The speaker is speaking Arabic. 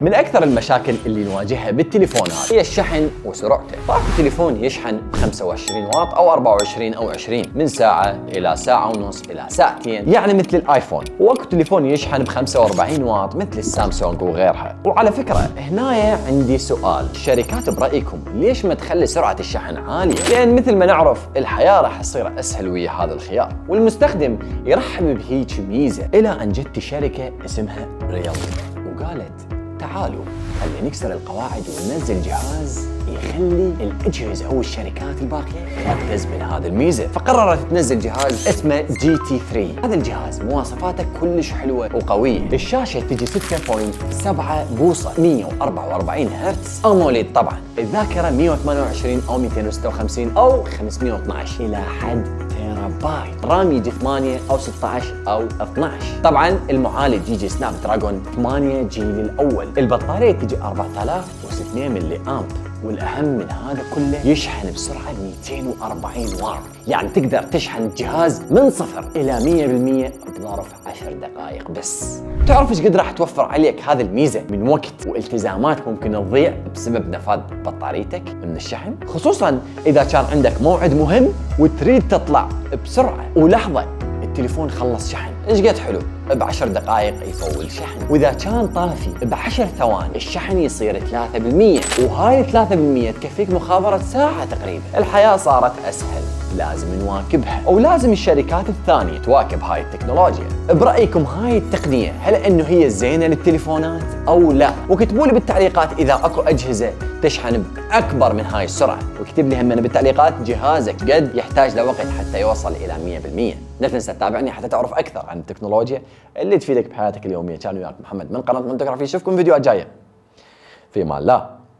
من أكثر المشاكل اللي نواجهها بالتليفونات هي الشحن وسرعته. بعض التليفون يشحن ب 25 واط أو 24 أو 20 من ساعة إلى ساعة ونص إلى ساعتين، يعني مثل الآيفون، واكو تليفون يشحن ب 45 واط مثل السامسونج وغيرها. وعلى فكرة هنا عندي سؤال، الشركات برأيكم ليش ما تخلي سرعة الشحن عالية؟ لأن مثل ما نعرف الحياة راح تصير أسهل ويا هذا الخيار، والمستخدم يرحب بهيج ميزة، إلى أن جت شركة اسمها ريلمي وقالت تعالوا خلينا نكسر القواعد وننزل جهاز يخلي الأجهزة أو الشركات الباقية تركز من هذه الميزة. فقررت تنزل جهاز اسمه GT3. هذا الجهاز مواصفاته كلش حلوة وقوية. الشاشة تجي 6.7 بوصة، 144 هرتز، أموليد طبعا، الذاكرة 128 أو 256 أو 512 إلى حد تيرابايت، رام يجي 8 أو 16 أو 12. طبعا المعالج يجي سناب دراجون 8 جيل الأول. البطارية تجي 4600 ملي أمب، والأهم من هذا كله يشحن بسرعة 240 واط، يعني تقدر تشحن الجهاز من 0 إلى 100% بظرف 10 دقائق بس. تعرف ايش قد راح توفر عليك هذه الميزة من وقت والتزامات ممكن تضيع بسبب نفاذ بطاريتك من الشحن، خصوصا إذا كان عندك موعد مهم وتريد تطلع بسرعة ولحظة التليفون خلص شحن. ايش قد حلو، ب10 دقائق يطول شحن، واذا كان طافي ب10 ثواني الشحن يصير 3%، وهاي 3% تكفيك مخابرة ساعة تقريبا. الحياة صارت اسهل، لازم نواكبها، ولازم الشركات الثانية تواكب هاي التكنولوجيا. برأيكم هاي التقنية هل انه هي زينة للتليفونات او لا؟ وكتبوا لي بالتعليقات اذا اكو اجهزة تشحن باكبر من هاي السرعة، واكتب لي هم بالتعليقات جهازك قد يحتاج لوقت حتى يوصل الى 100%. لا تنسى تتابعني حتى تعرف اكثر عن التكنولوجيا اللي تفيدك بحياتك اليومية. كان وياك محمد من قناة منتجرافي، اشوفكم فيديوهات جاية. في امان الله.